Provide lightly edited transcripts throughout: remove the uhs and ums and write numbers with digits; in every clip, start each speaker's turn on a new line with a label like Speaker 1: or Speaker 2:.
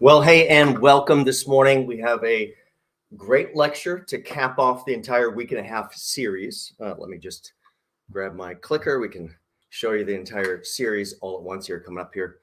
Speaker 1: Well, hey, and welcome this morning. We have a great lecture to cap off the entire week and a half series. Let me just grab my clicker. We can show you the entire series all at once here, coming up here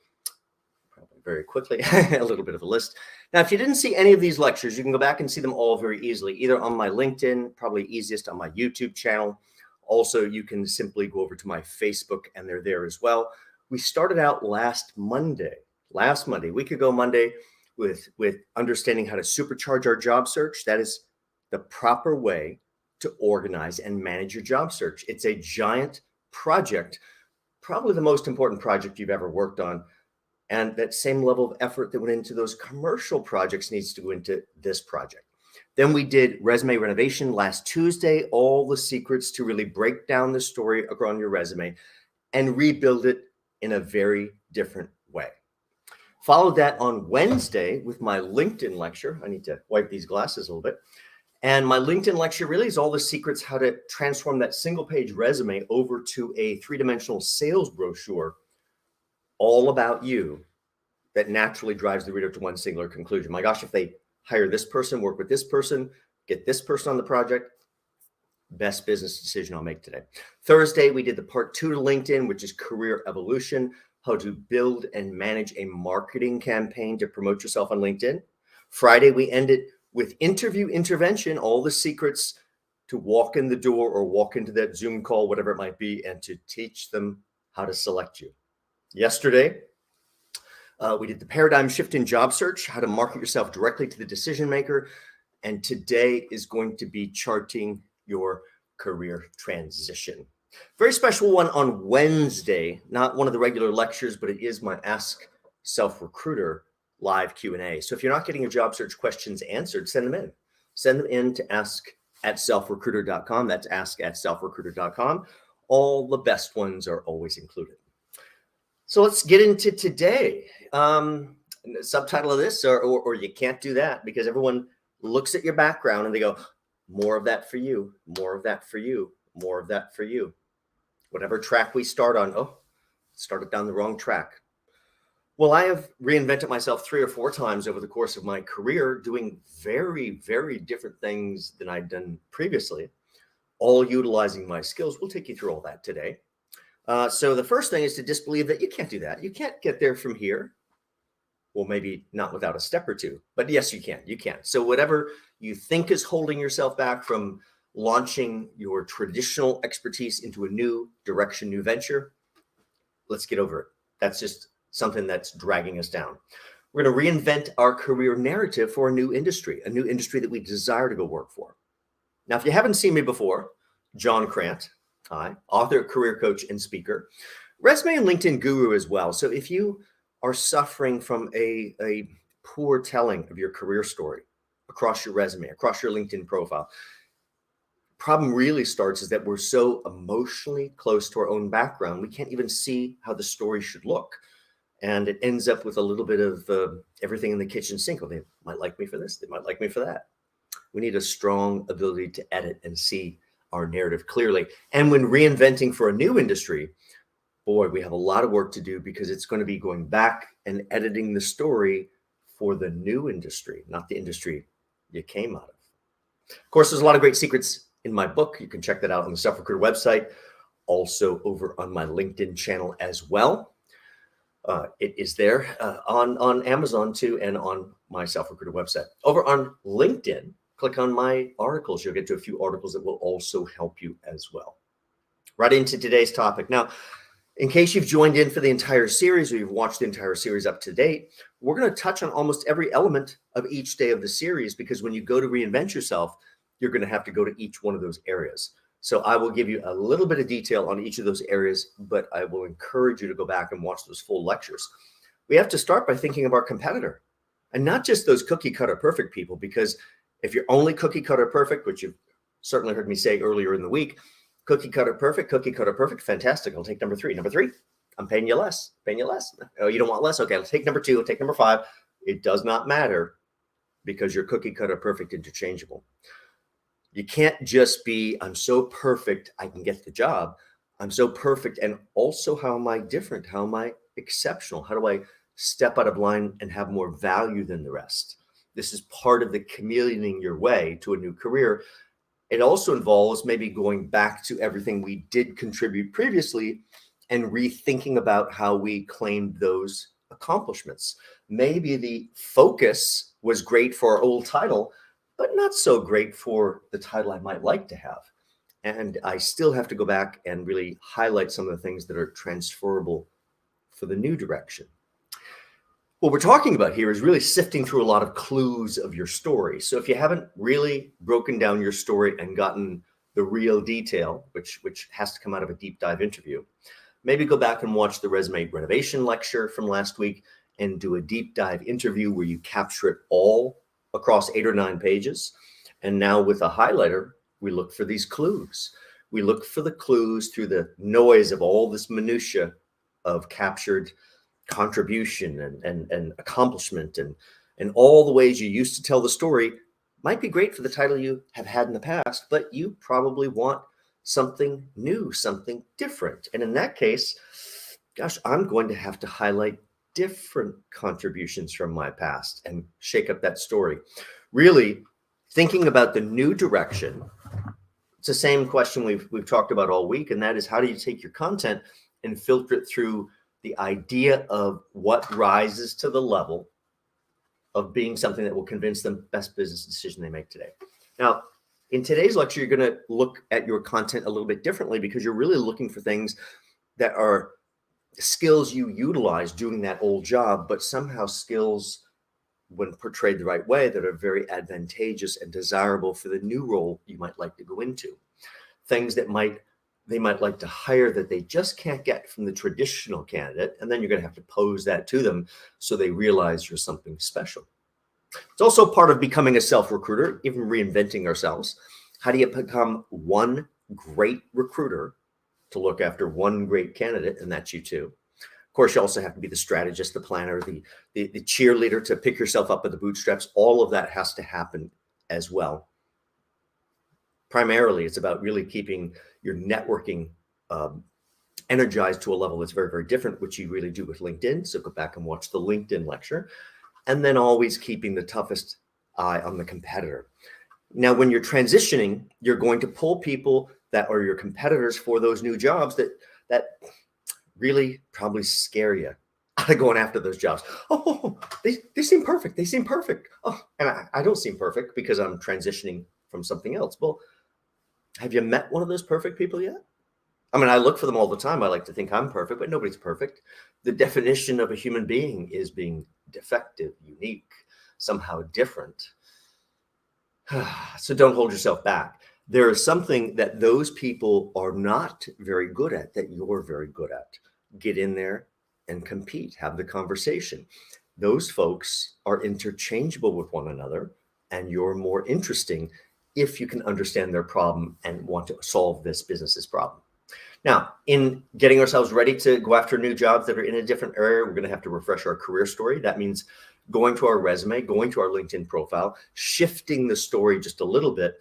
Speaker 1: probably very quickly, a little bit of a list. Now, if you didn't see any of these lectures, you can go back and see them all very easily, either on my LinkedIn, probably easiest on my YouTube channel. Also, you can simply go over to my Facebook and they're there as well. We started out last Monday, a week ago Monday, with understanding how to supercharge our job search. That is the proper way to organize and manage your job search. It's a giant project, probably the most important project you've ever worked on. And that same level of effort that went into those commercial projects needs to go into this project. Then we did resume renovation last Tuesday, all the secrets to really break down the story on your resume and rebuild it in a very different way. Followed that on Wednesday with my LinkedIn lecture. I need to wipe these glasses a little bit. And my LinkedIn lecture really is all the secrets how to transform that single page resume over to a three-dimensional sales brochure all about you that naturally drives the reader to one singular conclusion. My gosh, if they hire this person, work with this person, get this person on the project, best business decision I'll make today. Thursday, we did the part 2 to LinkedIn, which is career evolution, how to build and manage a marketing campaign to promote yourself on LinkedIn. Friday, we ended with interview intervention, all the secrets to walk in the door or walk into that Zoom call, whatever it might be, and to teach them how to select you. Yesterday, we did the paradigm shift in job search, how to market yourself directly to the decision maker. And today is going to be charting your career transition. Very special one on Wednesday, not one of the regular lectures, but it is my Ask Self Recruiter live Q&A. So if you're not getting your job search questions answered, send them in. Send them in to ask@selfrecruiter.com. That's ask@selfrecruiter.com. All the best ones are always included. So let's get into today. Subtitle of this, or you can't do that, because everyone looks at your background and they go, more of that for you, more of that for you, more of that for you. Whatever track we start on, started down the wrong track. Well, I have reinvented myself 3 or 4 times over the course of my career, doing very, very different things than I'd done previously, all utilizing my skills. We'll take you through all that today. So the first thing is to disbelieve that you can't do that. You can't get there from here. Well, maybe not without a step or two, but yes, you can. You can. So whatever you think is holding yourself back from launching your traditional expertise into a new direction, new venture, let's get over it. That's just something that's dragging us down. We're going to reinvent our career narrative for a new industry that we desire to go work for. Now, if you haven't seen me before, John Crant, hi, author, career coach, and speaker, resume and LinkedIn guru as well. So if you are suffering from a poor telling of your career story across your resume, across your LinkedIn profile, problem really starts is that we're so emotionally close to our own background, we can't even see how the story should look. And it ends up with a little bit of everything in the kitchen sink. Well, they might like me for this. They might like me for that. We need a strong ability to edit and see our narrative clearly. And when reinventing for a new industry, boy, we have a lot of work to do, because it's going to be going back and editing the story for the new industry, not the industry you came out of. Of course, there's a lot of great secrets in my book. You can check that out on the Self Recruiter website, also over on my LinkedIn channel as well. It is there on Amazon too, and on my Self Recruiter website. Over on LinkedIn, click on my articles. You'll get to a few articles that will also help you as well. Right into today's topic. Now, in case you've joined in for the entire series, or you've watched the entire series up to date, we're going to touch on almost every element of each day of the series, because when you go to reinvent yourself, you're going to have to go to each one of those areas. So I will give you a little bit of detail on each of those areas, but I will encourage you to go back and watch those full lectures. We have to start by thinking of our competitor, and not just those cookie cutter perfect people, because if you're only cookie cutter perfect, which you've certainly heard me say earlier in the week, cookie cutter perfect, fantastic. I'll take number 3. Number 3, I'm paying you less. Oh, you don't want less? Okay, let's take number 2. I'll take number 5. It does not matter, because you're cookie cutter perfect interchangeable. You can't just be, I'm so perfect, I can get the job. I'm so perfect. And also, how am I different? How am I exceptional? How do I step out of line and have more value than the rest. This is part of the chameleoning your way to a new career. It also involves maybe going back to everything we did contribute previously and rethinking about how we claimed those accomplishments. Maybe the focus was great for our old title, but not so great for the title I might like to have. And I still have to go back and really highlight some of the things that are transferable for the new direction. What we're talking about here is really sifting through a lot of clues of your story. So if you haven't really broken down your story and gotten the real detail, which has to come out of a deep dive interview, maybe go back and watch the resume renovation lecture from last week and do a deep dive interview where you capture it all across 8 or 9 pages. And now with a highlighter, we look for these clues. We look for the clues through the noise of all this minutia of captured contribution and accomplishment and all the ways you used to tell the story. Might be great for the title you have had in the past, but you probably want something new, something different. And in that case, gosh, I'm going to have to highlight different contributions from my past and shake up that story. Really thinking about the new direction. It's the same question we've talked about all week, and that is, how do you take your content and filter it through the idea of what rises to the level of being something that will convince them best business decision they make today. Now, in today's lecture, you're going to look at your content a little bit differently, because you're really looking for things that are skills you utilize doing that old job, but somehow skills, when portrayed the right way, that are very advantageous and desirable for the new role you might like to go into. Things that they might like to hire that they just can't get from the traditional candidate. And then you're going to have to pose that to them so they realize you're something special. It's also part of becoming a self-recruiter, even reinventing ourselves. How do you become one great recruiter to look after one great candidate? And that's you too. Of course, you also have to be the strategist, the planner, the cheerleader to pick yourself up by the bootstraps. All of that has to happen as well. Primarily, it's about really keeping your networking energized to a level that's very, very different, which you really do with LinkedIn. So go back and watch the LinkedIn lecture. And then always keeping the toughest eye on the competitor. Now, when you're transitioning, you're going to pull people that are your competitors for those new jobs that really probably scare you out of going after those jobs. Oh, they seem perfect. They seem perfect. Oh, and I don't seem perfect because I'm transitioning from something else. Well, have you met one of those perfect people yet? I mean, I look for them all the time. I like to think I'm perfect, but nobody's perfect. The definition of a human being is being defective, unique, somehow different. So don't hold yourself back. There is something that those people are not very good at that you're very good at. Get in there and compete, have the conversation. Those folks are interchangeable with one another, and you're more interesting if you can understand their problem and want to solve this business's problem. Now, in getting ourselves ready to go after new jobs that are in a different area, we're going to have to refresh our career story. That means going to our resume, going to our LinkedIn profile, shifting the story just a little bit,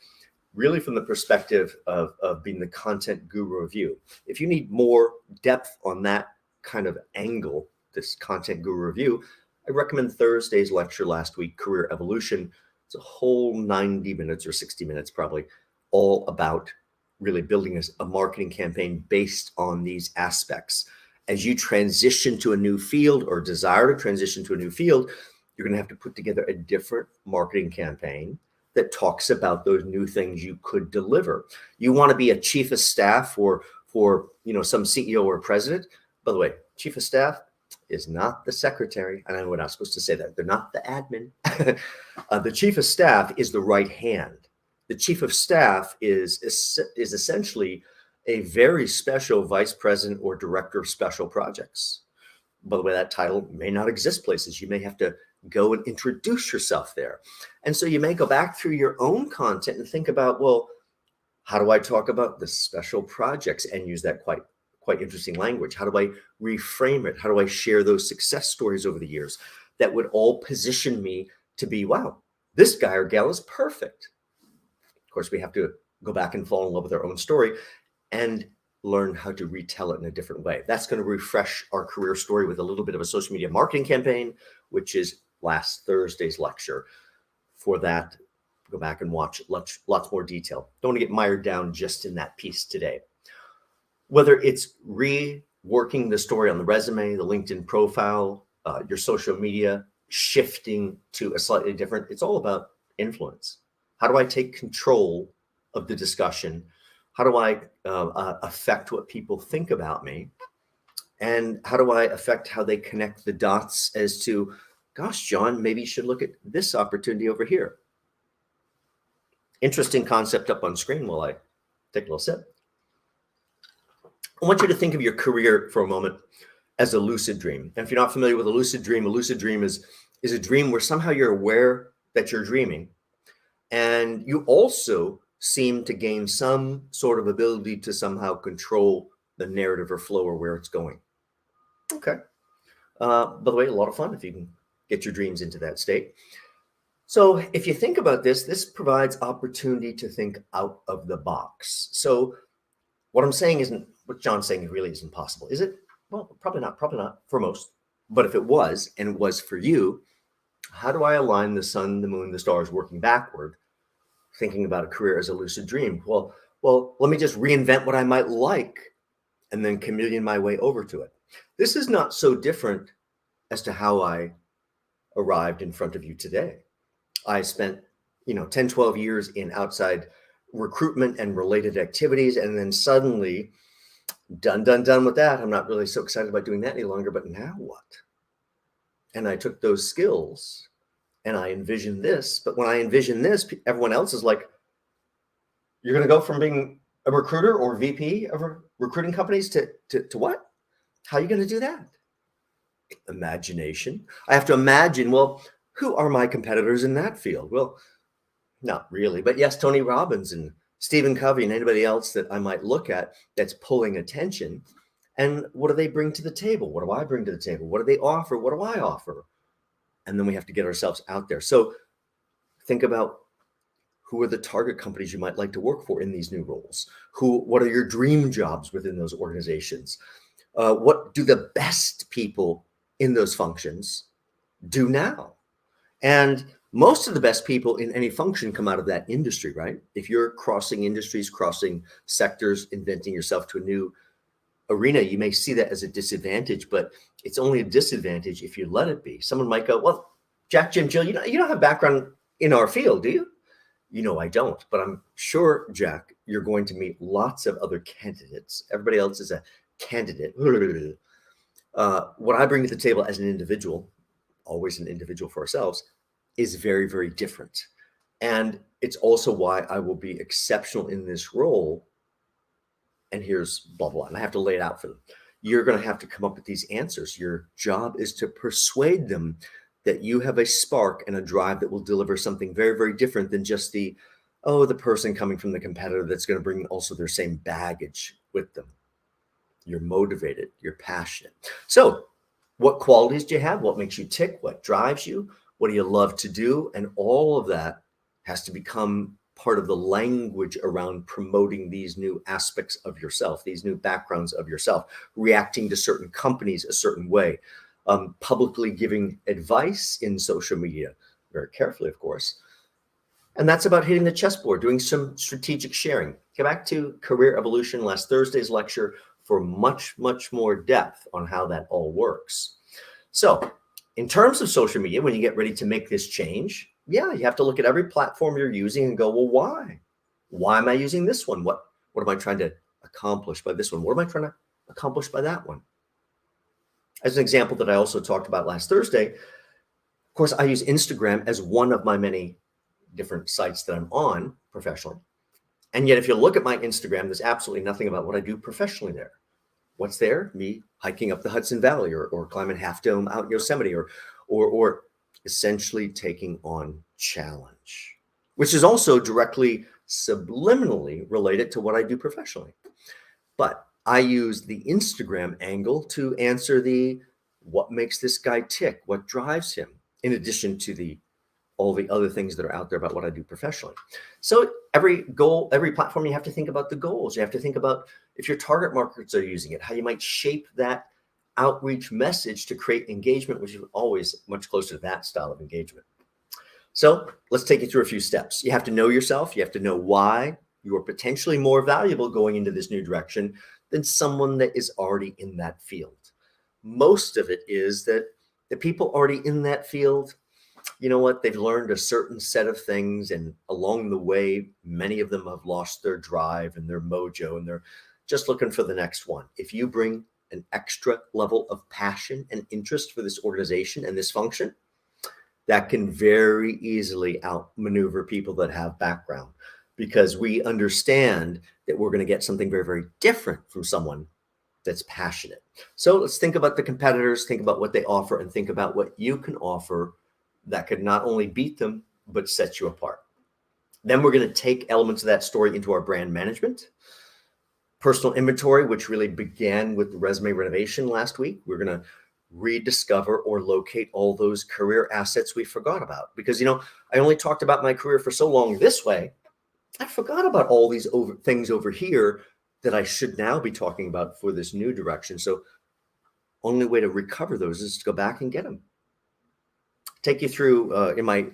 Speaker 1: really from the perspective of being the content guru of you. If you need more depth on that kind of angle, this content guru review, I recommend Thursday's lecture last week, Career Evolution. It's a whole 90 minutes or 60 minutes probably, all about really building a marketing campaign based on these aspects. As you transition to a new field or desire to transition to a new field, you're going to have to put together a different marketing campaign that talks about those new things you could deliver. You want to be a chief of staff for some CEO or president. By the way, chief of staff is not the secretary. I know we're not supposed to say that. They're not the admin. The chief of staff is the right hand. The chief of staff is essentially a very special vice president or director of special projects. By the way, that title may not exist places. You may have to go and introduce yourself there. And so you may go back through your own content and think about, well, how do I talk about the special projects and use that quite interesting language? How do I reframe it? How do I share those success stories over the years that would all position me to be, wow, this guy or gal is perfect? Of course, we have to go back and fall in love with our own story and learn how to retell it in a different way. That's going to refresh our career story with a little bit of a social media marketing campaign, which is last Thursday's lecture. For that, go back and watch lots more detail. Don't want to get mired down just in that piece today. Whether it's reworking the story on the resume, the LinkedIn profile, your social media, shifting to a slightly different, it's all about influence. How do I take control of the discussion? How do I affect what people think about me? And how do I affect how they connect the dots as to, gosh, John, maybe you should look at this opportunity over here. Interesting concept up on screen while I take a little sip. I want you to think of your career for a moment as a lucid dream. And if you're not familiar with a lucid dream is a dream where somehow you're aware that you're dreaming. And you also seem to gain some sort of ability to somehow control the narrative or flow or where it's going. Okay. By the way, a lot of fun if you can get your dreams into that state. So if you think about this, this provides opportunity to think out of the box. So what I'm saying isn't, what John's saying really isn't possible, is it? Well, probably not for most. But if it was, and it was for you, how do I align the sun, the moon, the stars working backward, thinking about a career as a lucid dream? Well, let me just reinvent what I might like and then chameleon my way over to it. This is not so different as to how I arrived in front of you today. I spent, 10, 12 years in outside recruitment and related activities. And then suddenly done with that. I'm not really so excited about doing that any longer, but now what? And I took those skills and I envisioned this. But when I envision this, everyone else is like, you're going to go from being a recruiter or VP of recruiting companies to what? How are you going to do that? Imagination. I have to imagine, well, who are my competitors in that field? Well, not really, but yes, Tony Robbins and Stephen Covey and anybody else that I might look at that's pulling attention. And what do they bring to the table? What do I bring to the table? What do they offer? What do I offer? And then we have to get ourselves out there. So think about who are the target companies you might like to work for in these new roles? What are your dream jobs within those organizations? What do the best people in those functions do now? And most of the best people in any function come out of that industry, right? If you're crossing industries, crossing sectors, inventing yourself to a new arena, you may see that as a disadvantage, but it's only a disadvantage if you let it be. Someone might go, well, Jack, Jim, Jill, you don't have background in our field, do you? I don't, but I'm sure, Jack, you're going to meet lots of other candidates. Everybody else is a candidate. What I bring to the table as an individual, always an individual for ourselves, is very, very different. And it's also why I will be exceptional in this role. And here's blah, blah, and I have to lay it out for them. You're going to have to come up with these answers. Your job is to persuade them that you have a spark and a drive that will deliver something very, very different than just the person coming from the competitor that's going to bring also their same baggage with them. You're motivated, you're passionate. So what qualities do you have? What makes you tick? What drives you? What do you love to do? And all of that has to become part of the language around promoting these new aspects of yourself, these new backgrounds of yourself, reacting to certain companies a certain way, publicly giving advice in social media, very carefully, of course. And that's about hitting the chessboard, doing some strategic sharing. Get back to Career Evolution, last Thursday's lecture, for much, much more depth on how that all works. So in terms of social media, when you get ready to make this change, you have to look at every platform you're using and go, well, why? Why am I using this one? What am I trying to accomplish by this one? What am I trying to accomplish by that one? As an example that I also talked about last Thursday, of course, I use Instagram as one of my many different sites that I'm on professionally. And yet, if you look at my Instagram, there's absolutely nothing about what I do professionally there. What's there? Me hiking up the Hudson Valley or climbing Half Dome out in Yosemite or essentially taking on challenge, which is also directly subliminally related to what I do professionally. But I use the Instagram angle to answer what makes this guy tick, what drives him, in addition to all the other things that are out there about what I do professionally. So every goal, every platform, you have to think about the goals. You have to think about if your target markets are using it, how you might shape that outreach message to create engagement, which is always much closer to that style of engagement. So let's take you through a few steps. You have to know yourself. You have to know why you are potentially more valuable going into this new direction than someone that is already in that field. Most of it is that the people already in that field, you know what, they've learned a certain set of things, and along the way, many of them have lost their drive and their mojo, and they're just looking for the next one. If you bring an extra level of passion and interest for this organization and this function, that can very easily outmaneuver people that have background, because we understand that we're going to get something very, very different from someone that's passionate. So let's think about the competitors, think about what they offer, and think about what you can offer that could not only beat them, but set you apart. Then we're going to take elements of that story into our brand management. Personal inventory, which really began with the resume renovation last week. We're going to rediscover or locate all those career assets we forgot about. Because, you know, I only talked about my career for so long this way, I forgot about all these things over here that I should now be talking about for this new direction. So only way to recover those is to go back and get them. Take you through, in my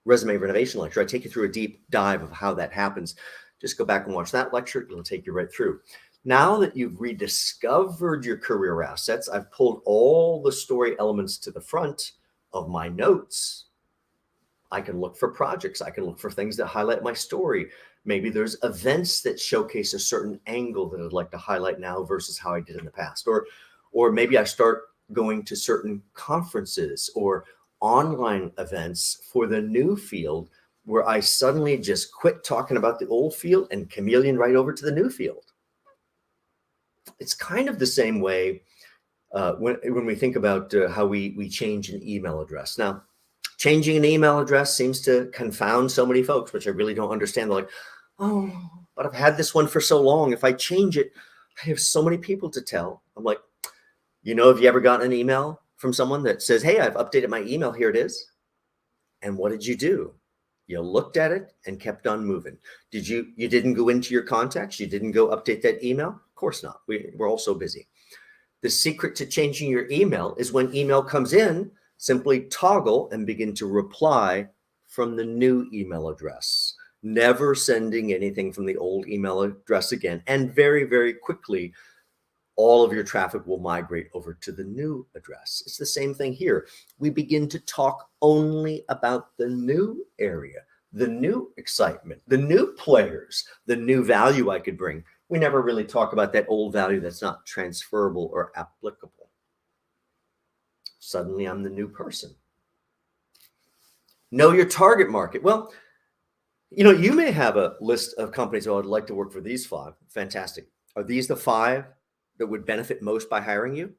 Speaker 1: resume renovation lecture, I take you through a deep dive of how that happens. Just go back and watch that lecture. It'll take you right through. Now that you've rediscovered your career assets, I've pulled all the story elements to the front of my notes. I can look for projects. I can look for things that highlight my story. Maybe there's events that showcase a certain angle that I'd like to highlight now versus how I did in the past. Or maybe I start going to certain conferences or online events for the new field, where I suddenly just quit talking about the old field and chameleon right over to the new field. It's kind of the same way when we think about how we change an email address. Now, changing an email address seems to confound so many folks, which I really don't understand. They're like, oh, but I've had this one for so long. If I change it, I have so many people to tell. I'm like, you know, have you ever gotten an email from someone that says, hey, I've updated my email, here it is? And what did you do? You looked at it and kept on moving. You didn't go into your contacts? You didn't go update that email? Of course not. We're all so busy. The secret to changing your email is when email comes in, simply toggle and begin to reply from the new email address, never sending anything from the old email address again. And very, very quickly, all of your traffic will migrate over to the new address. It's the same thing here. We begin to talk only about the new area, the new excitement, the new players, the new value I could bring. We never really talk about that old value that's not transferable or applicable. Suddenly I'm the new person. Know your target market. Well, you know, you may have a list of companies, oh, I'd like to work for these 5. Fantastic. Are these the 5 that would benefit most by hiring you?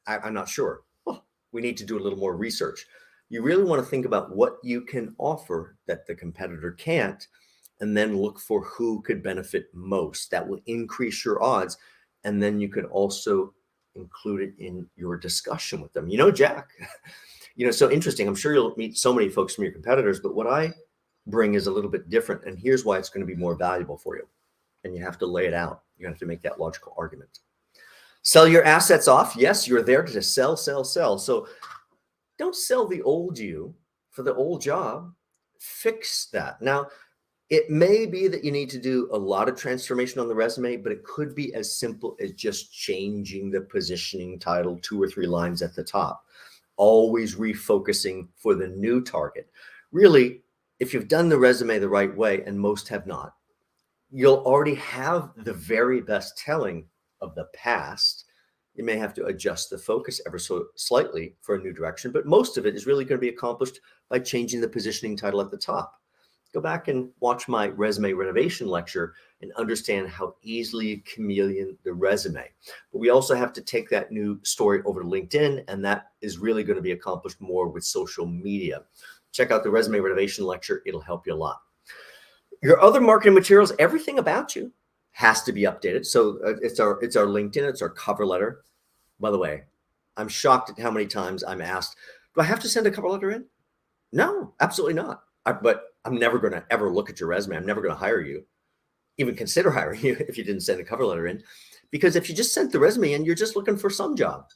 Speaker 1: I'm not sure. Well, we need to do a little more research. You really want to think about what you can offer that the competitor can't, and then look for who could benefit most. That will increase your odds. And then you could also include it in your discussion with them. You know, Jack, you know, so interesting. I'm sure you'll meet so many folks from your competitors, but what I bring is a little bit different. And here's why it's going to be more valuable for you. And you have to lay it out. You have to make that logical argument. Sell your assets off. Yes, you're there to sell, sell, sell. So don't sell the old you for the old job. Fix that. Now, it may be that you need to do a lot of transformation on the resume, but it could be as simple as just changing the positioning title 2 or 3 lines at the top. Always refocusing for the new target. Really, if you've done the resume the right way, and most have not, you'll already have the very best telling of the past. You may have to adjust the focus ever so slightly for a new direction, but most of it is really going to be accomplished by changing the positioning title at the top. Go back and watch my resume renovation lecture and understand how easily you chameleon the resume. But we also have to take that new story over to LinkedIn, and that is really going to be accomplished more with social media. Check out the resume renovation lecture. It'll help you a lot. Your other marketing materials, everything about you has to be updated. So it's our LinkedIn, it's our cover letter. By the way, I'm shocked at how many times I'm asked, do I have to send a cover letter in? No, absolutely not. But I'm never going to ever look at your resume. I'm never going to hire you. even consider hiring you if you didn't send a cover letter in. Because if you just sent the resume in, you're just looking for some job.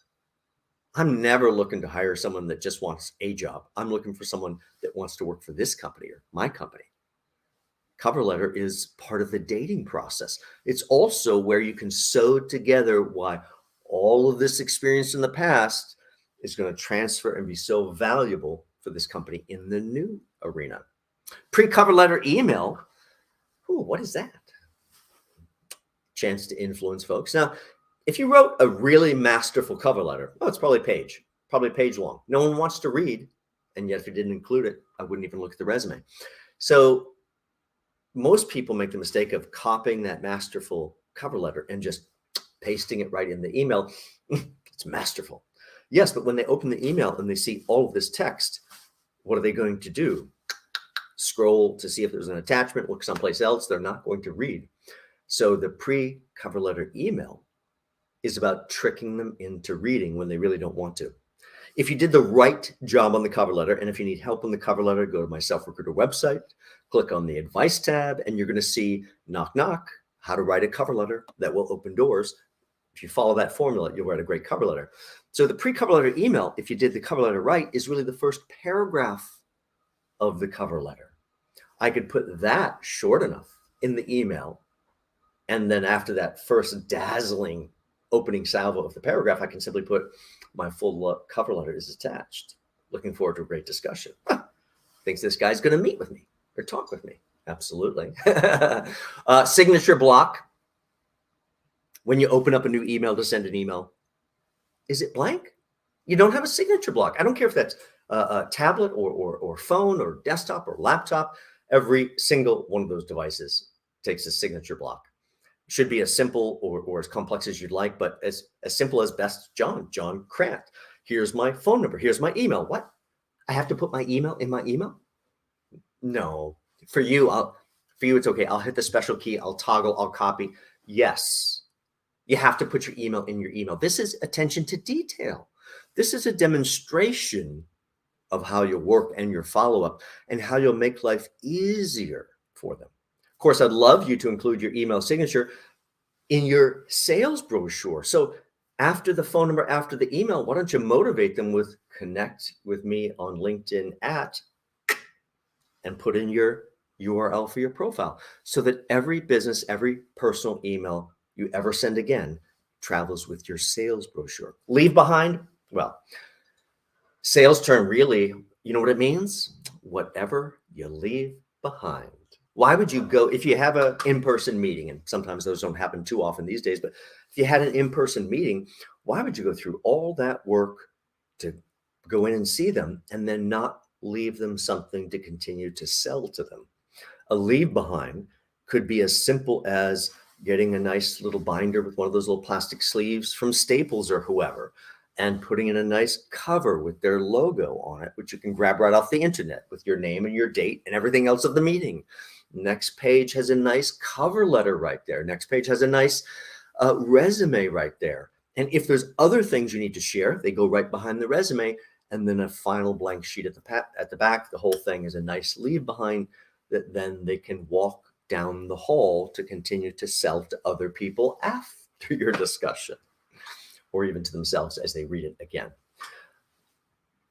Speaker 1: I'm never looking to hire someone that just wants a job. I'm looking for someone that wants to work for this company or my company. Cover letter is part of the dating process. It's also where you can sew together why all of this experience in the past is going to transfer and be so valuable for this company in the new arena. Pre-cover letter email. Ooh, what is that? Chance to influence folks. Now, if you wrote a really masterful cover letter, it's probably a page long. No one wants to read. And yet if you didn't include it, I wouldn't even look at the resume. So most people make the mistake of copying that masterful cover letter and just pasting it right in the email. It's masterful. Yes, but when they open the email and they see all of this text, what are they going to do? Scroll to see if there's an attachment, look someplace else. They're not going to read. So the pre-cover letter email is about tricking them into reading when they really don't want to. If you did the right job on the cover letter, and if you need help on the cover letter, go to my Self-Recruiter website, click on the advice tab, and you're going to see knock, knock, how to write a cover letter that will open doors. If you follow that formula, you'll write a great cover letter. So the pre-cover letter email, if you did the cover letter right, is really the first paragraph of the cover letter. I could put that short enough in the email. And then after that first dazzling opening salvo of the paragraph, I can simply put my full cover letter is attached. Looking forward to a great discussion. Thinks this guy's going to meet with me or talk with me. Absolutely. Signature block. When you open up a new email to send an email, is it blank? You don't have a signature block. I don't care if that's a tablet or phone or desktop or laptop. Every single one of those devices takes a signature block. Should be as simple or as complex as you'd like, but as simple as best John Crant. Here's my phone number. Here's my email. What? I have to put my email in my email? No. For you, it's okay. I'll hit the special key. I'll toggle. I'll copy. Yes. You have to put your email in your email. This is attention to detail. This is a demonstration of how you work and your follow-up and how you'll make life easier for them. Of course, I'd love you to include your email signature in your sales brochure. So after the phone number, after the email, why don't you motivate them with connect with me on LinkedIn and put in your URL for your profile so that every business, every personal email you ever send again travels with your sales brochure. Leave behind, well, sales term really, you know what it means? Whatever you leave behind. Why would you go, if you have an in-person meeting, and sometimes those don't happen too often these days, but if you had an in-person meeting, why would you go through all that work to go in and see them and then not leave them something to continue to sell to them? A leave behind could be as simple as getting a nice little binder with one of those little plastic sleeves from Staples or whoever, and putting in a nice cover with their logo on it, which you can grab right off the internet with your name and your date and everything else of the meeting. Next page has a nice cover letter right there. Next page has a nice resume right there. And if there's other things you need to share, they go right behind the resume, and then a final blank sheet at the back. The whole thing is a nice leave behind that then they can walk down the hall to continue to sell to other people after your discussion, or even to themselves as they read it again.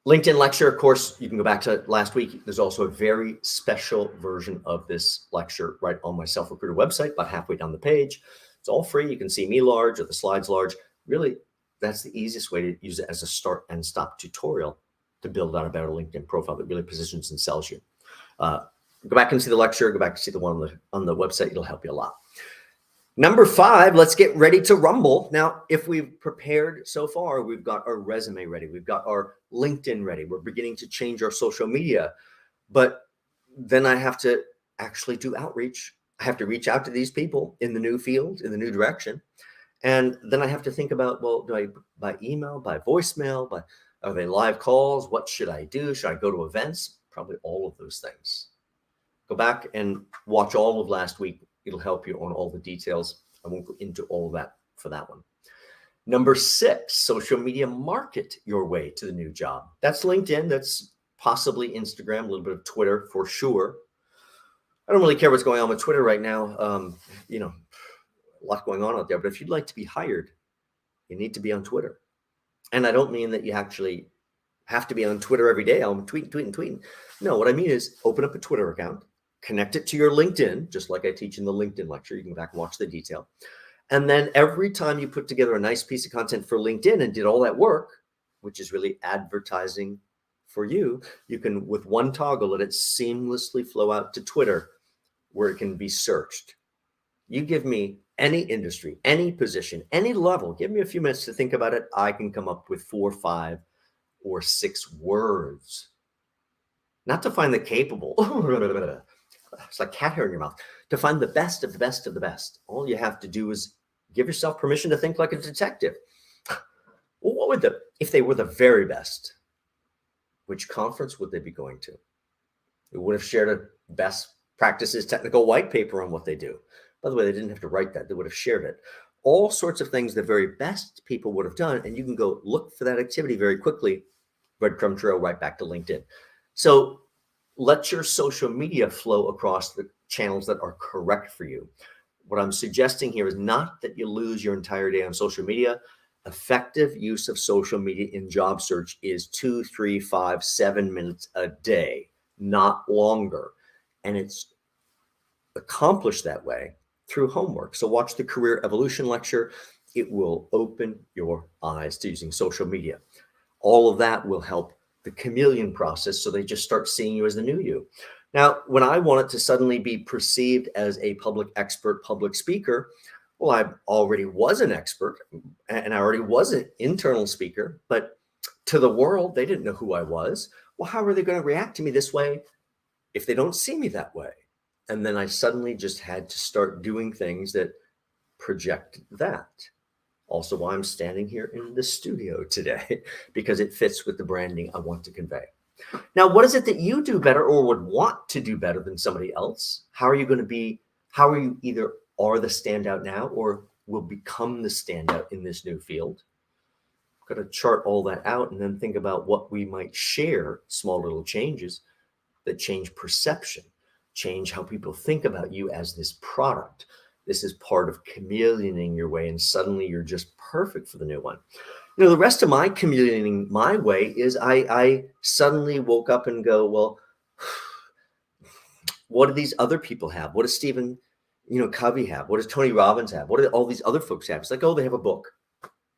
Speaker 1: LinkedIn lecture, of course, you can go back to last week. There's also a very special version of this lecture right on my Self-Recruiter website, about halfway down the page. It's all free. You can see me large or the slides large. Really, that's the easiest way to use it as a start and stop tutorial to build out a better LinkedIn profile that really positions and sells you. Go back and see the lecture. Go back and see the one on the website. It'll help you a lot. Number 5, let's get ready to rumble. Now, if we've prepared so far, we've got our resume ready. We've got our LinkedIn ready. We're beginning to change our social media. But then I have to actually do outreach. I have to reach out to these people in the new field, in the new direction. And then I have to think about, well, do I by email, by voicemail, are they live calls? What should I do? Should I go to events? Probably all of those things. Go back and watch all of last week. It'll help you on all the details. I won't go into all of that for that one. Number 6, social media market your way to the new job. That's LinkedIn. That's possibly Instagram, a little bit of Twitter for sure. I don't really care what's going on with Twitter right now. A lot going on out there. But if you'd like to be hired, you need to be on Twitter. And I don't mean that you actually have to be on Twitter every day. I'm tweeting. No, what I mean is open up a Twitter account, connect it to your LinkedIn, just like I teach in the LinkedIn lecture. You can go back and watch the detail. And then every time you put together a nice piece of content for LinkedIn and did all that work, which is really advertising for you, you can, with one toggle, let it seamlessly flow out to Twitter where it can be searched. You give me any industry, any position, any level, give me a few minutes to think about it. I can come up with 4, 5, or 6 words. Not to find the capable, it's like cat hair in your mouth, to find the best of the best of the best. All you have to do is give yourself permission to think like a detective. Well, what would if they were the very best, which conference would they be going to? They would have shared a best practices technical white paper on what they do. By the way, they didn't have to write that. They would have shared it. All sorts of things the very best people would have done. And you can go look for that activity very quickly. Breadcrumb trail right back to LinkedIn. So let your social media flow across the channels that are correct for you. What I'm suggesting here is not that you lose your entire day on social media. Effective use of social media in job search is 2, 3, 5, 7 minutes a day, not longer. And it's accomplished that way through homework. So watch the Career Evolution lecture. It will open your eyes to using social media. All of that will help the chameleon process, so they just start seeing you as the new you. Now, when I wanted to suddenly be perceived as a public expert, public speaker, well, I already was an expert and I already was an internal speaker, but to the world, they didn't know who I was. Well, how are they going to react to me this way if they don't see me that way? And then I suddenly just had to start doing things that project that. Also why I'm standing here in the studio today, because it fits with the branding I want to convey. Now, what is it that you do better or would want to do better than somebody else? How are you going to be, how are you either are the standout now or will become the standout in this new field? Got to chart all that out and then think about what we might share, small little changes that change perception, change how people think about you as this product. This is part of chameleoning your way, and suddenly you're just perfect for the new one. You know, the rest of my chameleoning my way is I suddenly woke up and go, well, what do these other people have? What does Stephen, Covey have? What does Tony Robbins have? What do all these other folks have? It's like, oh, they have a book.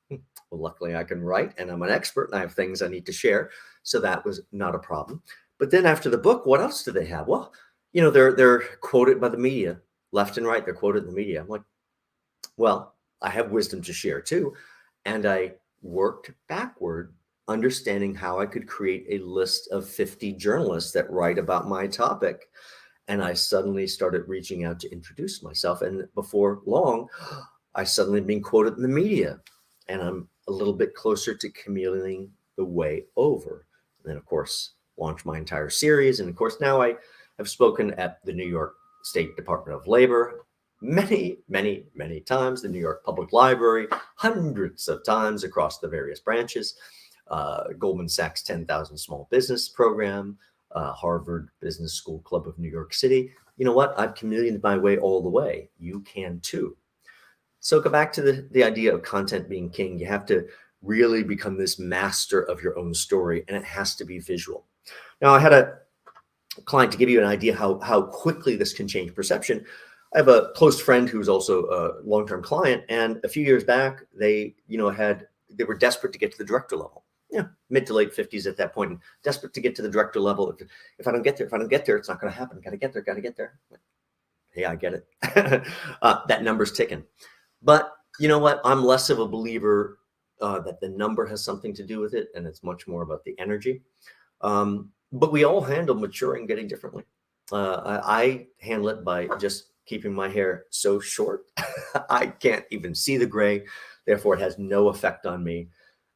Speaker 1: Well, luckily I can write and I'm an expert and I have things I need to share. So that was not a problem. But then after the book, what else do they have? Well, they're quoted by the media. Left and right, they're quoted in the media. I'm like, well, I have wisdom to share too. And I worked backward, understanding how I could create a list of 50 journalists that write about my topic. And I suddenly started reaching out to introduce myself. And before long, I suddenly been quoted in the media. And I'm a little bit closer to chameleoning the way over. And then, of course, launched my entire series. And of course, now I have spoken at the New York State Department of Labor many, many, many times, the New York Public Library, hundreds of times across the various branches, Goldman Sachs 10,000 Small Business Program, Harvard Business School Club of New York City. You know what? I've chameleoned my way all the way. You can too. So go back to the idea of content being king. You have to really become this master of your own story, and it has to be visual. Now, I had a client, to give you an idea how quickly this can change perception. I have a close friend who's also a long-term client, and a few years back, they were desperate to get to the director level. Mid to late 50s at that point, and desperate to get to the director level. If I don't get there, it's not going to happen. Got to get there. Hey, I get it. That number's ticking. But you know what? I'm less of a believer that the number has something to do with it, and it's much more about the energy. But we all handle maturing getting differently. I handle it by just keeping my hair so short. I can't even see the gray. Therefore, it has no effect on me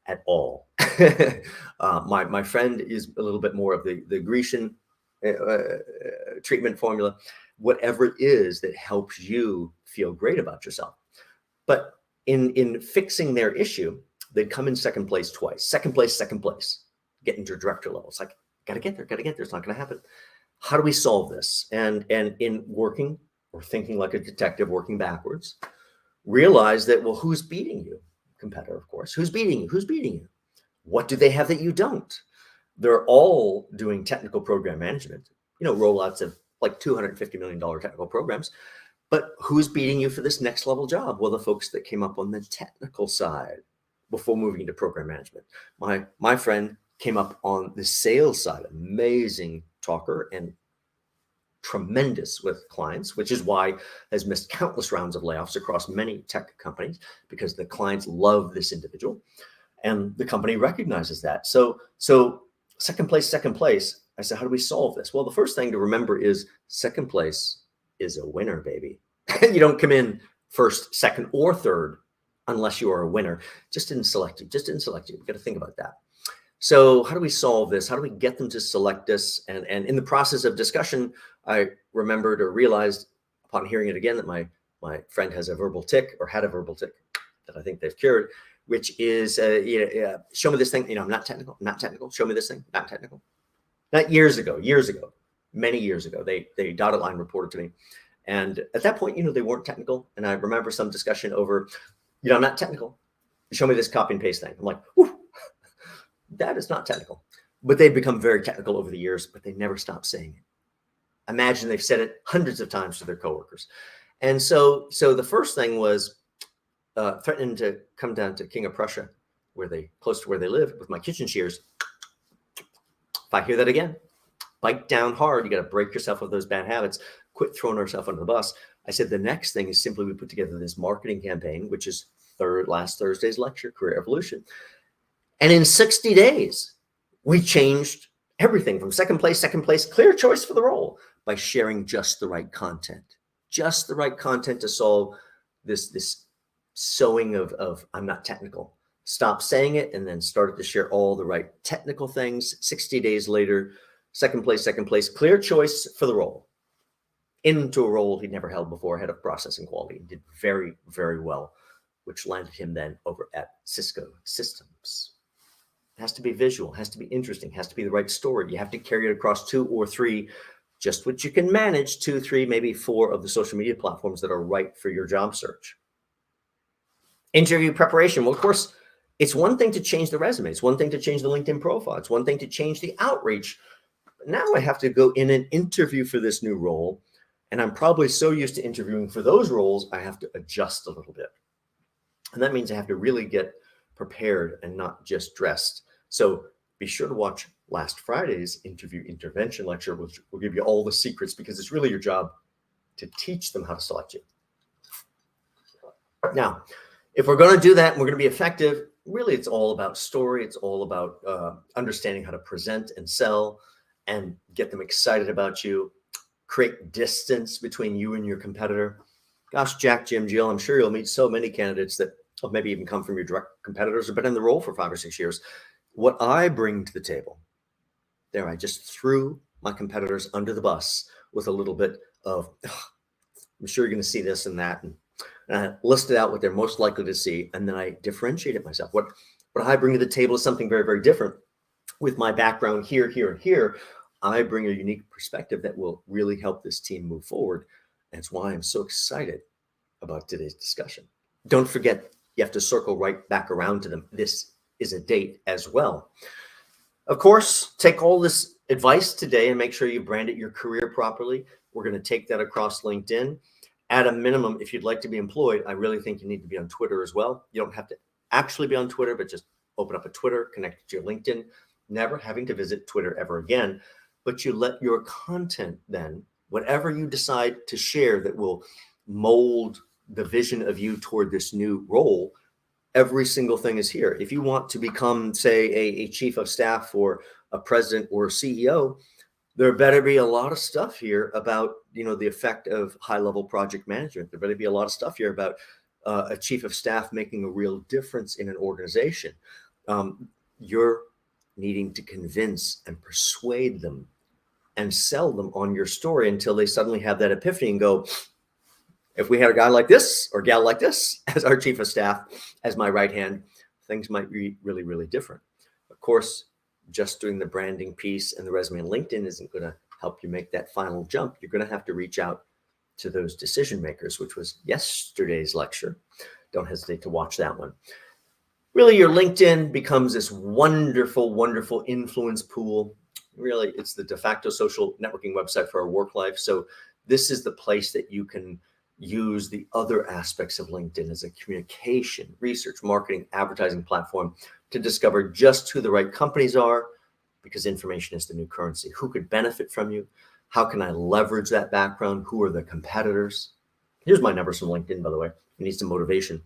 Speaker 1: at all. My friend is a little bit more of the Grecian treatment formula, whatever it is that helps you feel great about yourself. But in fixing their issue, they come in second place twice. Second place, getting to director level. It's like, got to get there. It's not going to happen. how do we solve this? And in working or thinking like a detective, working backwards, realize that, well, who's beating you? Competitor, of course. Who's beating you? Who's beating you? What do they have that you don't? They're all doing technical program management, rollouts of like $250 million technical programs. But who's beating you for this next level job? Well, the folks that came up on the technical side before moving into program management. My friend came up on the sales side, amazing talker and tremendous with clients, which is why has missed countless rounds of layoffs across many tech companies, because the clients love this individual and the company recognizes that. So second place. I said, how do we solve this? Well, the first thing to remember is second place is a winner, baby. You don't come in first, second, or third unless you are a winner. Just didn't select you. We got to think about that. So how do we solve this? How do we get them to select us? And in the process of discussion, I remembered or realized upon hearing it again that my friend has a verbal tick, or had a verbal tick that I think they've cured, which is, show me this thing. I'm not technical. Show me this thing. Not technical. Not years ago, many years ago, they dotted line reported to me. And at that point, they weren't technical. And I remember some discussion over, I'm not technical. Show me this copy and paste thing. I'm like, whew, that is not technical. But they've become very technical over the years, but they never stop saying it. Imagine they've said it hundreds of times to their coworkers. And so the first thing was threatening to come down to King of Prussia, close to where they live, with my kitchen shears. If I hear that again, bite down hard. You got to break yourself of those bad habits. Quit throwing ourselves under the bus. I said the next thing is simply we put together this marketing campaign, which is last Thursday's lecture, Career Evolution. And in 60 days, we changed everything from second place, clear choice for the role, by sharing just the right content to solve this sowing of I'm not technical. Stop saying it and then started to share all the right technical things. 60 days later, second place, clear choice for the role. Into a role he'd never held before, head of processing quality. He did very, very well, which landed him then over at Cisco Systems. It has to be visual, has to be interesting, has to be the right story. You have to carry it across 2 or 3, just what you can manage, 2, 3, maybe 4 of the social media platforms that are right for your job search. Interview preparation. Well, of course, it's one thing to change the resume. It's one thing to change the LinkedIn profile. It's one thing to change the outreach. But now I have to go in and interview for this new role. And I'm probably so used to interviewing for those roles, I have to adjust a little bit. And that means I have to really get prepared and not just dressed. So be sure to watch last Friday's interview intervention lecture, which will give you all the secrets, because it's really your job to teach them how to select you. Now, if we're going to do that and we're going to be effective, really it's all about story. It's all about understanding how to present and sell and get them excited about you. Create distance between you and your competitor. Gosh, Jack, Jim, Jill, I'm sure you'll meet so many candidates that maybe even come from your direct competitors or been in the role for 5 or 6 years. What I bring to the table, I just threw my competitors under the bus with a little bit of, I'm sure you're going to see this and that. And I listed out what they're most likely to see. And then I differentiated myself. What I bring to the table is something very, very different. With my background here, and here, I bring a unique perspective that will really help this team move forward. And it's why I'm so excited about today's discussion. Don't forget, you have to circle right back around to them. This is a date as well. Of course, take all this advice today and make sure you brand it your career properly. We're going to take that across LinkedIn. At a minimum, if you'd like to be employed, I really think you need to be on Twitter as well. You don't have to actually be on Twitter, but just open up a Twitter, connect it to your LinkedIn, never having to visit Twitter ever again. But you let your content then, whatever you decide to share that will mold the vision of you toward this new role, every single thing is here. If you want to become, say, a chief of staff or a president or a CEO, there better be a lot of stuff here about, the effect of high-level project management. There better be a lot of stuff here about a chief of staff making a real difference in an organization. You're needing to convince and persuade them and sell them on your story until they suddenly have that epiphany and go, if we had a guy like this or gal like this as our chief of staff, as my right hand, things might be really, really different. Of course, just doing the branding piece and the resume on LinkedIn isn't going to help you make that final jump, you're going to have to reach out to those decision makers, which was yesterday's lecture. Don't hesitate to watch that one. Really, your LinkedIn becomes this wonderful, wonderful influence pool. Really, it's the de facto social networking website for our work life. So this is the place that you can use the other aspects of LinkedIn as a communication, research, marketing, advertising platform to discover just who the right companies are, because information is the new currency. Who could benefit from you? How can I leverage that background? Who are the competitors? Here's my numbers from LinkedIn, by the way. You need some motivation.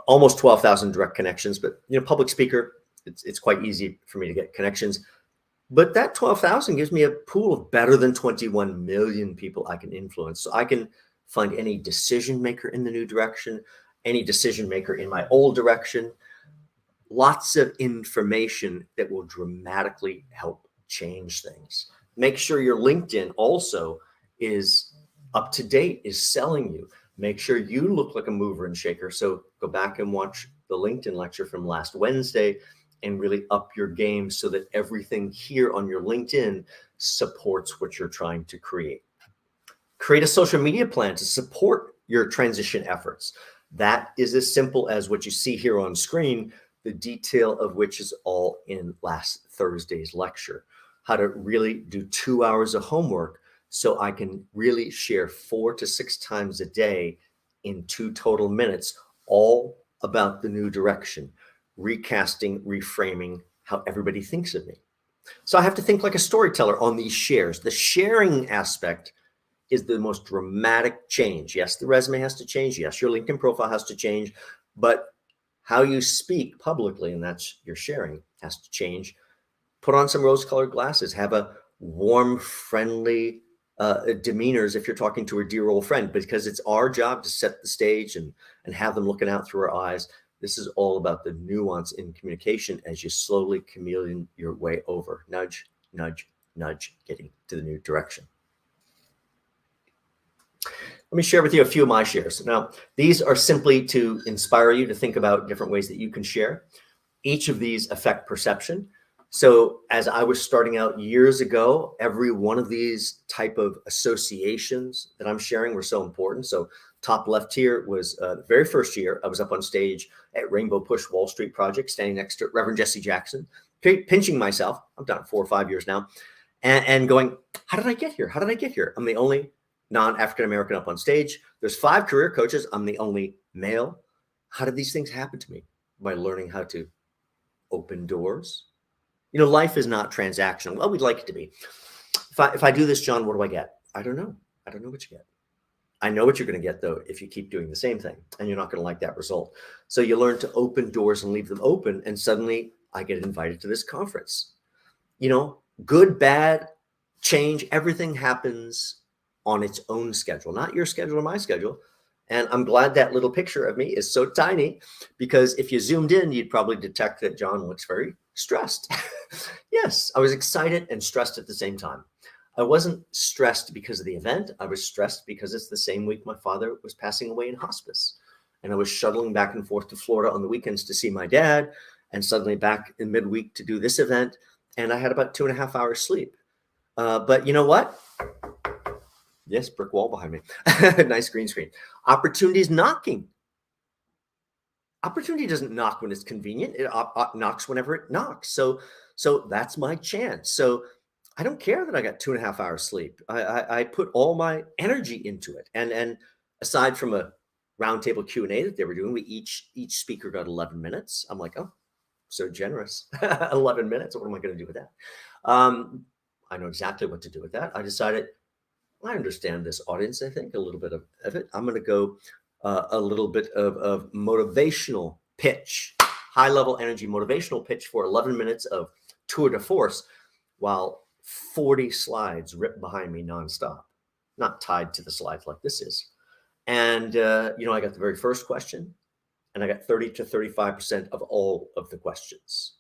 Speaker 1: Almost 12,000 direct connections, but public speaker, it's quite easy for me to get connections. But that 12,000 gives me a pool of better than 21 million people I can influence. So I can find any decision maker in the new direction, any decision maker in my old direction. Lots of information that will dramatically help change things. Make sure your LinkedIn also is up to date, is selling you. Make sure you look like a mover and shaker. So go back and watch the LinkedIn lecture from last Wednesday and really up your game so that everything here on your LinkedIn supports what you're trying to create. Create a social media plan to support your transition efforts. That is as simple as what you see here on screen, the detail of which is all in last Thursday's lecture. How to really do 2 hours of homework so I can really share 4 to 6 times a day in 2 total minutes, all about the new direction, recasting, reframing how everybody thinks of me. So I have to think like a storyteller on these shares. The sharing aspect is the most dramatic change. Yes, the resume has to change. Yes, your LinkedIn profile has to change, but how you speak publicly, and that's your sharing, has to change. Put on some rose-colored glasses, have a warm, friendly demeanors if you're talking to a dear old friend, because it's our job to set the stage and have them looking out through our eyes. This is all about the nuance in communication as you slowly chameleon your way over. Nudge, nudge, nudge, getting to the new direction. Let me share with you a few of my shares. Now, these are simply to inspire you to think about different ways that you can share. Each of these affect perception. So as I was starting out years ago, every one of these type of associations that I'm sharing were so important. So top left here was the very first year I was up on stage at Rainbow Push Wall Street Project, standing next to Reverend Jesse Jackson, pinching myself. I've done it 4 or 5 years now, and going, how did I get here? How did I get here? I'm the only non-African-American up on stage. There's 5 career coaches. I'm the only male. How did these things happen to me? By learning how to open doors. Life is not transactional. Well, we'd like it to be. If I do this, John, what do I get? I don't know. I don't know what you get. I know what you're going to get, though, if you keep doing the same thing, and you're not going to like that result. So you learn to open doors and leave them open, and suddenly I get invited to this conference. Good, bad, change, everything happens on its own schedule, not your schedule or my schedule. And I'm glad that little picture of me is so tiny, because if you zoomed in, you'd probably detect that John looks very stressed. Yes, I was excited and stressed at the same time. I wasn't stressed because of the event. I was stressed because it's the same week my father was passing away in hospice. And I was shuttling back and forth to Florida on the weekends to see my dad, and suddenly back in midweek to do this event. And I had about 2.5 hours sleep. But you know what? Yes, brick wall behind me. Nice green screen. Opportunity is knocking. Opportunity doesn't knock when it's convenient. It knocks whenever it knocks. So that's my chance. So I don't care that I got 2.5 hours sleep. I put all my energy into it. And aside from a roundtable Q&A that they were doing, each speaker got 11 minutes. I'm like, oh, so generous. 11 minutes. What am I going to do with that? I know exactly what to do with that. I decided, I understand this audience, I think, a little bit of it. I'm going to go a little bit of motivational pitch, high-level energy motivational pitch for 11 minutes of tour de force, while 40 slides rip behind me nonstop, not tied to the slides like this is. And, I got the very first question, and I got 30 to 35% of all of the questions.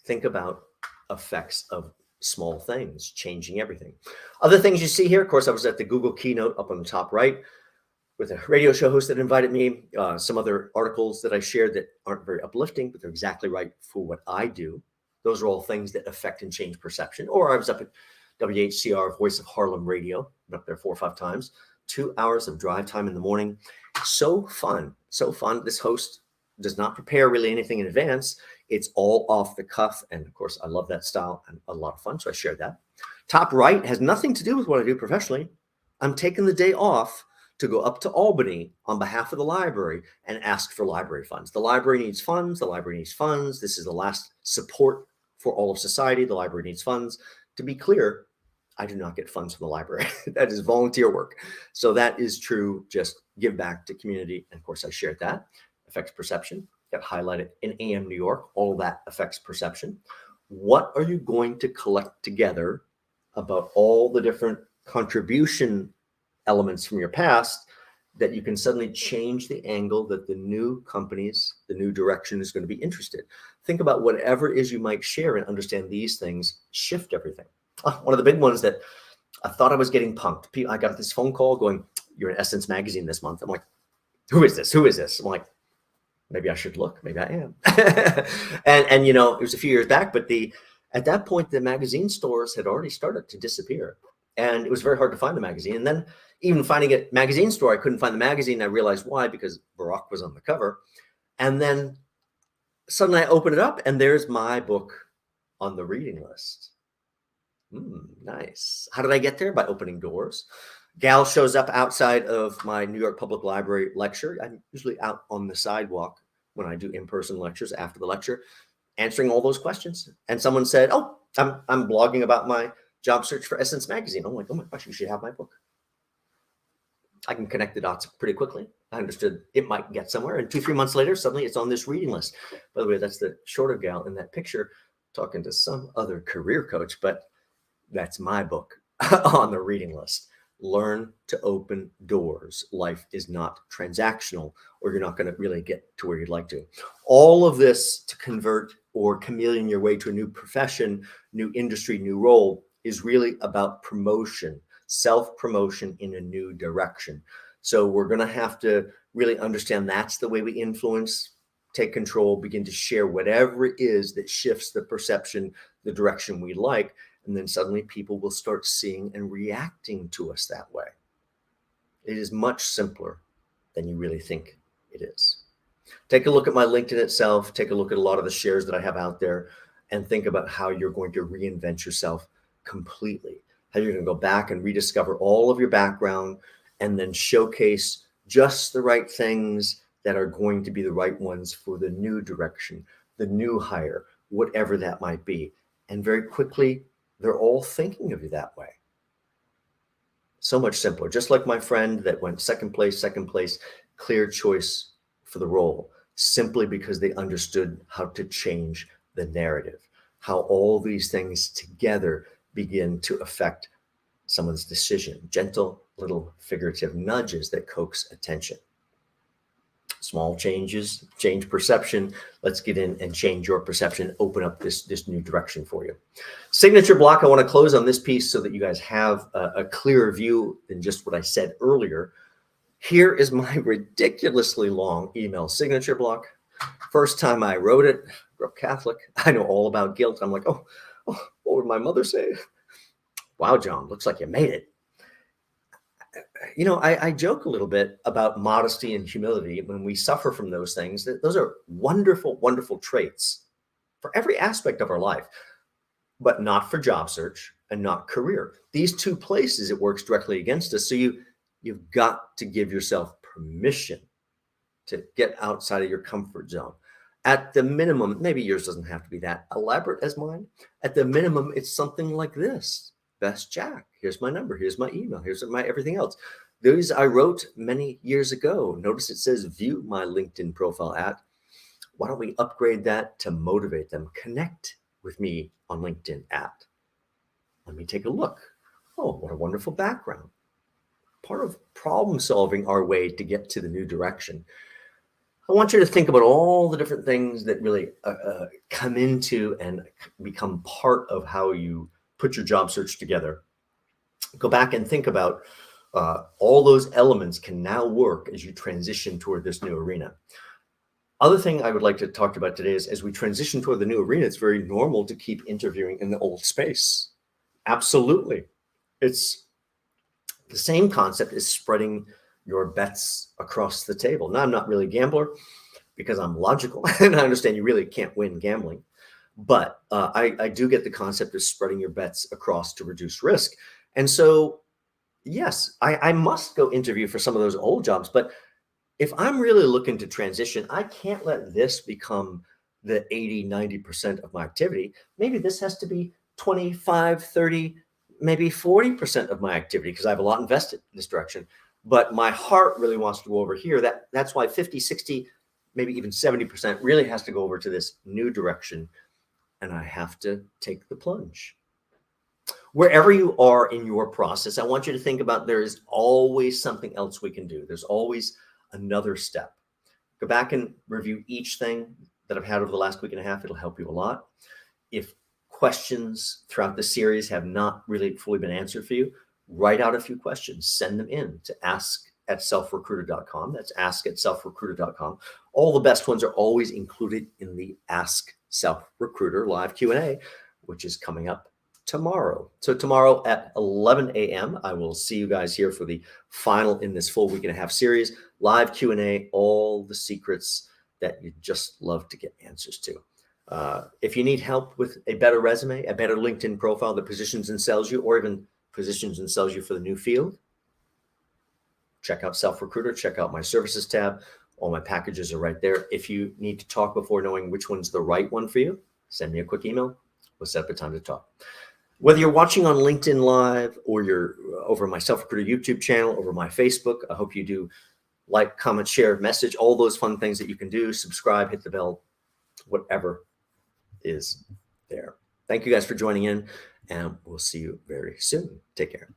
Speaker 1: Think about effects of small things, changing everything. Other things you see here, of course, I was at the Google keynote up on the top right with a radio show host that invited me, some other articles that I shared that aren't very uplifting, but they're exactly right for what I do. Those are all things that affect and change perception. Or I was up at WHCR, Voice of Harlem Radio. Been up there 4 or 5 times. 2 hours of drive time in the morning. So fun, so fun. This host does not prepare really anything in advance. It's all off the cuff. And of course, I love that style and a lot of fun. So I shared that. Top right has nothing to do with what I do professionally. I'm taking the day off to go up to Albany on behalf of the library and ask for library funds. The library needs funds. The library needs funds. This is the last support for all of society. The library needs funds. To be clear, I do not get funds from the library. That is volunteer work. So that is true. Just give back to community. And of course, I shared that. Affects perception. Got highlighted in AM New York. All that affects perception. What are you going to collect together about all the different contribution elements from your past that you can suddenly change the angle that the new companies, the new direction is going to be interested? Think about whatever it is you might share and understand these things shift everything. One of the big ones that I thought I was getting punked. I got this phone call going, "You're in Essence Magazine this month." I'm like, who is this? Who is this? I'm like, maybe I should look. Maybe I am. and you know, it was a few years back, but at that point, the magazine stores had already started to disappear. And it was very hard to find the magazine. And then even finding a magazine store, I couldn't find the magazine. I realized why, because Barack was on the cover. And then suddenly I open it up and there's my book on the reading list. Nice. How did I get there? By opening doors. Gal shows up outside of my New York Public Library lecture. I'm usually out on the sidewalk when I do in-person lectures after the lecture, answering all those questions. And someone said, "Oh, I'm blogging about my job search for Essence Magazine." I'm like, "Oh my gosh, you should have my book." I can connect the dots pretty quickly. I understood it might get somewhere. And 2-3 months later, suddenly it's on this reading list. By the way, that's the shorter gal in that picture talking to some other career coach, but that's my book on the reading list. Learn to open doors. Life is not transactional, or you're not going to really get to where you'd like to. All of this to convert or chameleon your way to a new profession, new industry, new role is really about promotion, self-promotion in a new direction. So we're going to have to really understand that's the way we influence, take control, begin to share whatever it is that shifts the perception, the direction we like. And then suddenly people will start seeing and reacting to us that way. It is much simpler than you really think it is. Take a look at my LinkedIn itself. Take a look at a lot of the shares that I have out there and think about how you're going to reinvent yourself completely. How you're going to go back and rediscover all of your background and then showcase just the right things that are going to be the right ones for the new direction, the new hire, whatever that might be. And very quickly, they're all thinking of you that way. So much simpler. Just like my friend that went second place, clear choice for the role, simply because they understood how to change the narrative, how all these things together begin to affect someone's decision. Gentle little figurative nudges that coax attention. Small changes, change perception. Let's get in and change your perception, open up this new direction for you. Signature block, I want to close on this piece so that you guys have a clearer view than just what I said earlier. Here is my ridiculously long email signature block. First time I wrote it, grew up Catholic. I know all about guilt. I'm like, oh, what would my mother say? Wow, John, looks like you made it. You know, I joke a little bit about modesty and humility when we suffer from those things. Those are wonderful, wonderful traits for every aspect of our life, but not for job search and not career. These two places, it works directly against us. So you've got to give yourself permission to get outside of your comfort zone. At the minimum, maybe yours doesn't have to be that elaborate as mine. At the minimum, it's something like this. Best Jack. Here's my number. Here's my email. Here's my everything else. Those I wrote many years ago. Notice it says view my LinkedIn profile at. Why don't we upgrade that to motivate them? Connect with me on LinkedIn at. Let me take a look. Oh, what a wonderful background. Part of problem solving our way to get to the new direction. I want you to think about all the different things that really come into and become part of how you put your job search together. Go back and think about all those elements can now work as you transition toward this new arena. Other thing I would like to talk about today is as we transition toward the new arena, it's very normal to keep interviewing in the old space. Absolutely. It's the same concept as spreading your bets across the table. Now, I'm not really a gambler because I'm logical and I understand you really can't win gambling. But I do get the concept of spreading your bets across to reduce risk. And so, yes, I must go interview for some of those old jobs. But if I'm really looking to transition, I can't let this become the 80, 90% of my activity. Maybe this has to be 25, 30, maybe 40% of my activity because I have a lot invested in this direction. But my heart really wants to go over here. That's why 50, 60, maybe even 70% really has to go over to this new direction. And I have to take the plunge. Wherever you are in your process, I want you to think about there is always something else we can do. There's always another step. Go back and review each thing that I've had over the last week and a half. It'll help you a lot. If questions throughout the series have not really fully been answered for you, write out a few questions, send them in to ask@selfrecruiter.com. That's ask@selfrecruiter.com. All the best ones are always included in the Ask Self Recruiter live Q&A, which is coming up tomorrow. So tomorrow at 11 a.m., I will see you guys here for the final in this full week and a half series, live Q&A, all the secrets that you just love to get answers to. If you need help with a better resume, a better LinkedIn profile that positions and sells you, or even positions and sells you for the new field, check out Self Recruiter, check out my services tab. All my packages are right there. If you need to talk before knowing which one's the right one for you, send me a quick email. We'll set up a time to talk. Whether you're watching on LinkedIn Live or you're over my Self Recruiter YouTube channel, over my Facebook, I hope you do like, comment, share, message, all those fun things that you can do. Subscribe, hit the bell, whatever is there. Thank you guys for joining in, and we'll see you very soon. Take care.